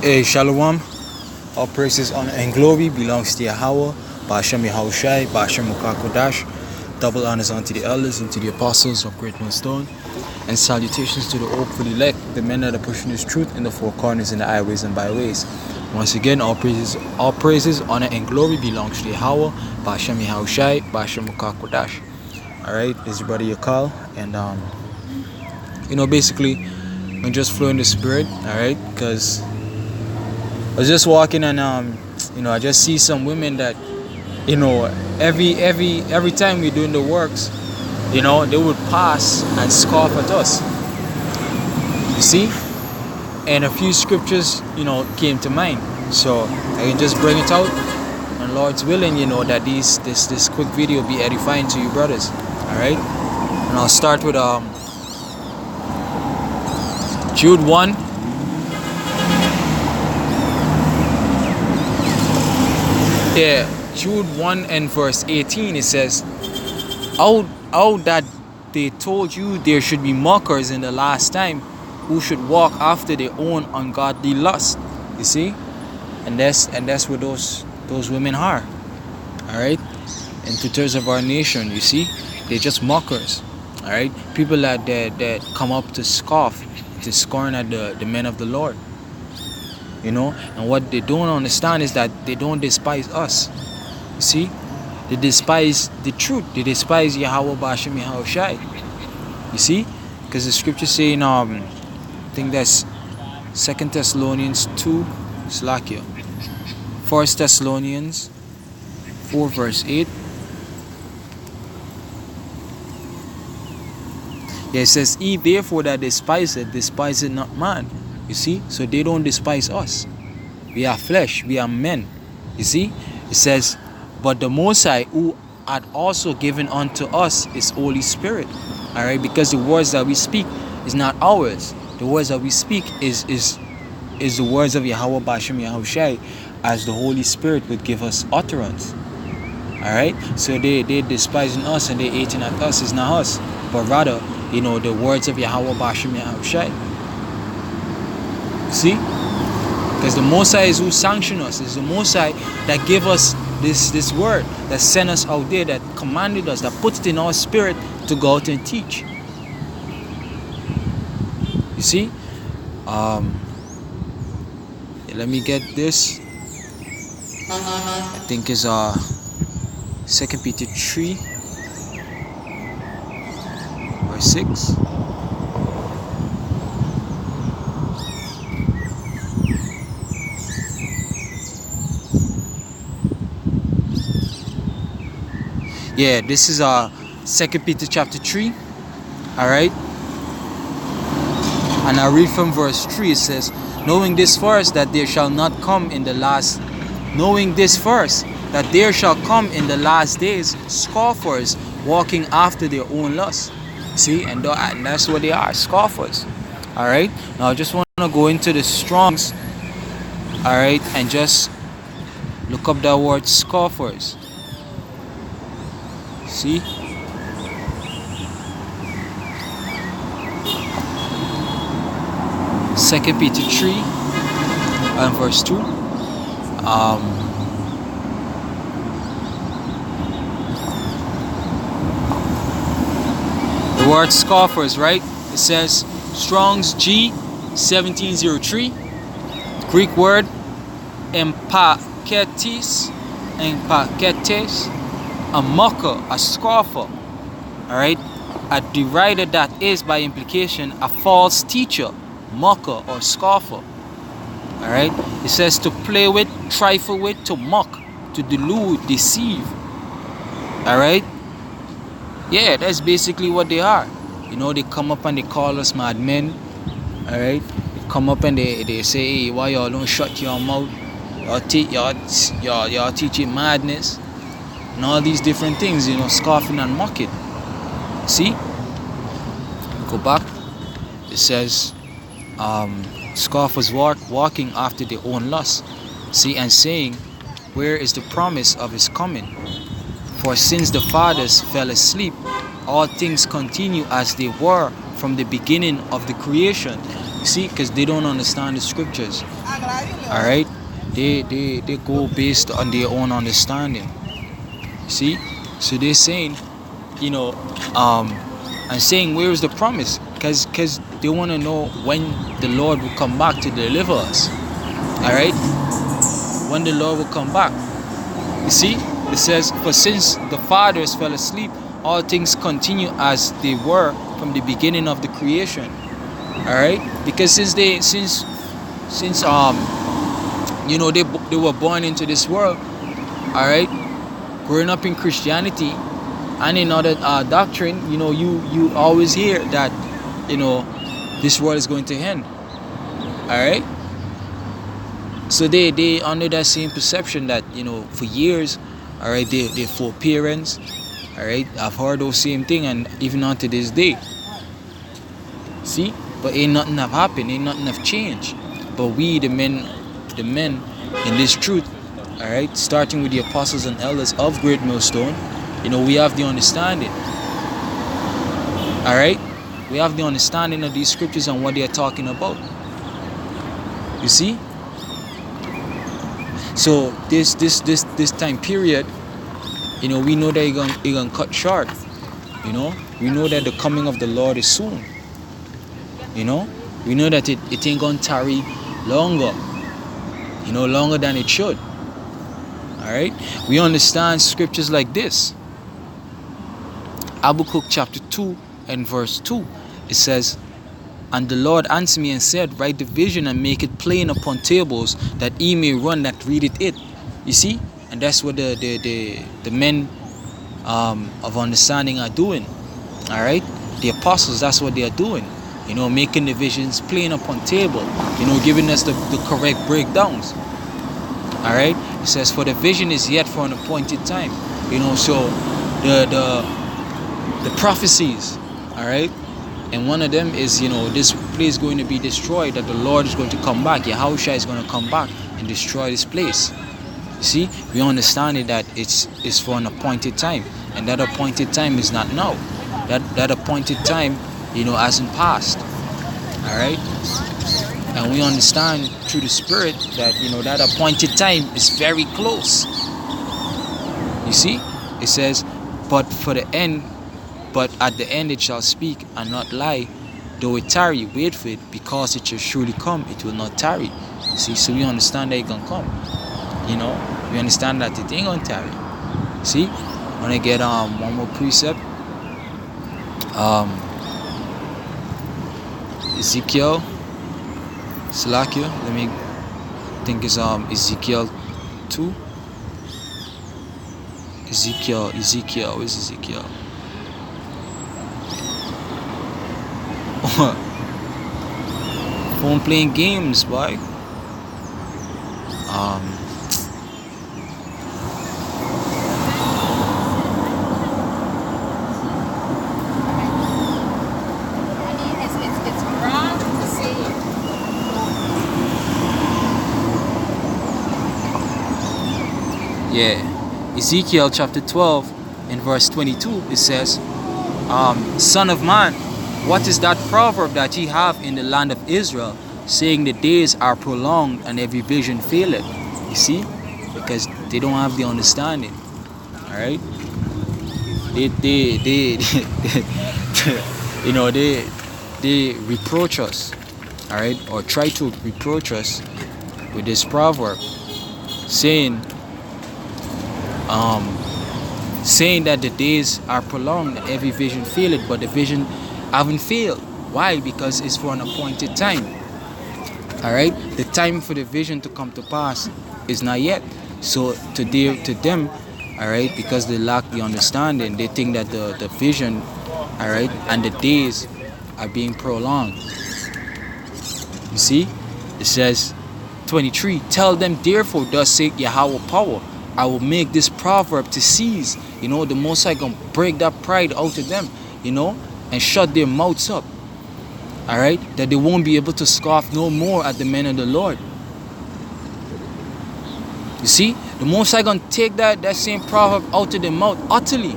Hey, Shalom. All praises, honor, and glory belongs to Yahweh, Ba'ashem Yahushai, Ba'ashem Mukakodash. Double honors unto the elders and to the apostles of Great Millstone. And salutations to the hopeful elect, the men that are pushing this truth in the four corners, in the highways and byways. Once again, all praises, honor, and glory belongs to Yahweh, Ba'ashem Yahushai, Ba'ashem Mukakodash. Alright, this is your brother Yakal. And, basically, I'm just flowing the spirit, alright, because I was just walking and I just see some women that, every time we're doing the works, they would pass and scoff at us. You see? And a few scriptures, came to mind. So I can just bring it out. And Lord's willing, that this quick video be edifying to you brothers. Alright? And I'll start with Jude 1. Yeah, Jude 1 and verse 18, it says, How that they told you there should be mockers in the last time, who should walk after their own ungodly lust. You see? And that's what those women are. Alright? In terms of our nation, you see? They're just mockers. Alright? People that come up to scoff, to scorn at the men of the Lord. And what they don't understand is that they don't despise us. You see? They despise the truth. They despise Yahweh Ba'ashem Yahushai. You see? Because the scripture saying, I think that's 2 Thessalonians 2, Slakia. 1 Thessalonians 4 verse 8. Yeah, it says, Ye therefore that despise it not man. You see? So they don't despise us. We are flesh. We are men. You see? It says, but the Most High, who had also given unto us His Holy Spirit. Alright? Because the words that we speak is not ours. The words that we speak is the words of Yahweh Ba'ashem Yahushai, as the Holy Spirit would give us utterance. Alright? So they despising us and they hating at us is not us. But rather, the words of Yahweh Ba'ashem Yahushai. See? Because the Most High is who sanctioned us. It's the Most High that gave us this word, that sent us out there, that commanded us, that put it in our spirit to go out and teach. You see? Let me get this. I think it's 2 Peter 3 verse 6. Yeah, this is 2 Peter chapter 3. Alright. And I read from verse 3. It says, knowing this first, that there shall come in the last days scoffers, walking after their own lusts. See, and that's what they are, scoffers. Alright. Now I just want to go into the Strongs. Alright, and just look up that word scoffers. See? Second Peter 3 and verse 2. The word scoffers, right? It says Strong's G 1703. Greek word empaketes. A mocker, a scoffer, alright? A derider, that is by implication a false teacher, mocker or scoffer, alright? It says to play with, trifle with, to mock, to delude, deceive, alright? Yeah, that's basically what they are. They come up and they call us madmen, alright? They come up and they say, hey, why y'all don't shut your mouth? Y'all teaching madness. And all these different things, scoffing and mocking. See? Go back. It says, scoffers walking after their own lust. See, and saying, where is the promise of His coming? For since the fathers fell asleep, all things continue as they were from the beginning of the creation. You see, because they don't understand the scriptures. All right, they go based on their own understanding. You see, so they're saying, you know, and saying where is the promise? Because they want to know when the Lord will come back to deliver us. All right, when the Lord will come back. You see, it says, for since the fathers fell asleep, all things continue as they were from the beginning of the creation. All right, because since you know, they were born into this world. All right, growing up in Christianity and in other doctrine, you know, you always hear that, you know, this world is going to end. All right, so they under that same perception that, you know, for years, all right, they forbearance. All right, I've heard those same thing, and even on to this day. See, but ain't nothing have happened, ain't nothing have changed. But we, the men in this truth, all right, starting with the apostles and elders of Great Millstone, you know, we have the understanding. All right, we have the understanding of these scriptures and what they are talking about. You see. So this time period, you know, we know that it's gonna cut short. You know, we know that the coming of the Lord is soon. You know, we know that it ain't gonna tarry longer. You know, longer than it should. All right, we understand scriptures like this. Habakkuk chapter 2 and verse 2. It says, and the Lord answered me and said, write the vision and make it plain upon tables, that he may run that readeth it. You see, and that's what the men of understanding are doing. All right, the apostles, that's what they are doing. You know, making the visions plain upon table. You know, giving us the correct breakdowns. All right, it says, for the vision is yet for an appointed time. You know, so the prophecies. All right. And one of them is, you know, this place is going to be destroyed, that the Lord is going to come back. Yahushua is going to come back and destroy this place. You see, we understand it that it's for an appointed time. And that appointed time is not now. That appointed time, you know, hasn't passed. All right? And we understand through the Spirit that, you know, that appointed time is very close. You see, it says, but at the end it shall speak and not lie. Though it tarry, wait for it, because it shall surely come, it will not tarry. See, so we understand that it can come. You know, we understand that it ain't gonna tarry. See, I'm gonna get one more precept. Ezekiel, Salakia, let me think it's Ezekiel 2. Ezekiel, where's Ezekiel? Phone playing games, boy. It's wrong to say it. Yeah, Ezekiel chapter 12 and verse 22, it says, son of man, what is that proverb that ye have in the land of Israel, saying the days are prolonged and every vision faileth? You see, because they don't have the understanding. All right, they you know, they reproach us. All right, or try to reproach us with this proverb, saying that the days are prolonged and every vision faileth, but the vision haven't failed. Why? Because it's for an appointed time. All right, the time for the vision to come to pass is not yet. So to them, all right, because they lack the understanding, they think that the vision, all right, and the days are being prolonged. You see, it says 23, tell them therefore, thus saith Yahweh power, I will make this proverb to cease. You know, the Most High gonna break that pride out of them, you know, and shut their mouths up. All right, that they won't be able to scoff no more at the men of the Lord. You see, the Most High gonna take that same proverb out of their mouth utterly.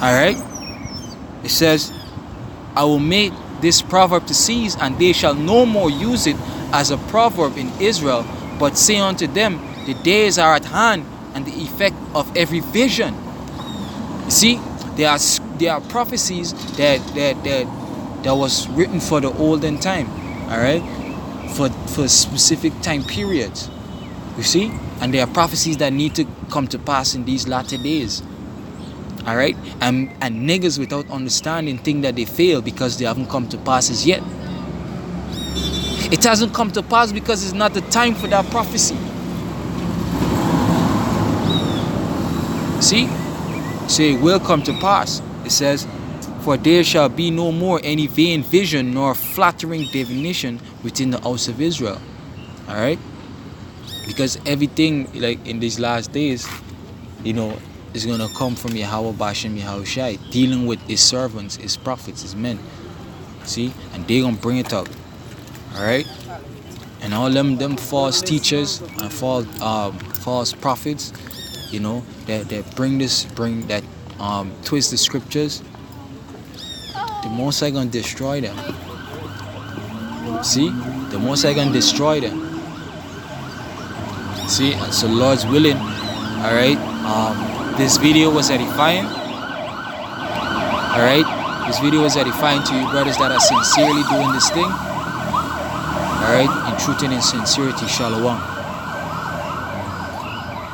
All right, it says, I will make this proverb to cease, and they shall no more use it as a proverb in Israel, but say unto them, the days are at hand, and the effect of every vision. You see, there are prophecies that was written for the olden time, all right, for specific time periods. You see, and there are prophecies that need to come to pass in these latter days. All right, and niggas without understanding think that they fail because they haven't come to pass as yet. It hasn't come to pass because it's not the time for that prophecy. See, so it will come to pass. It says, for there shall be no more any vain vision nor flattering divination within the house of Israel. All right, because everything like in these last days, you know, is gonna come from Yahweh Bashem Yahushai, dealing with his servants, his prophets, his men. See, and they gonna bring it up. All right, and all them false teachers and false prophets, you know, that bring that twist the scriptures. The Most High gonna destroy them. See, the Most High gonna destroy them. See, and so Lord's willing. All right. This video was edifying. Alright? This video was edifying to you brothers that are sincerely doing this thing. Alright? In truth and in sincerity, Shalom.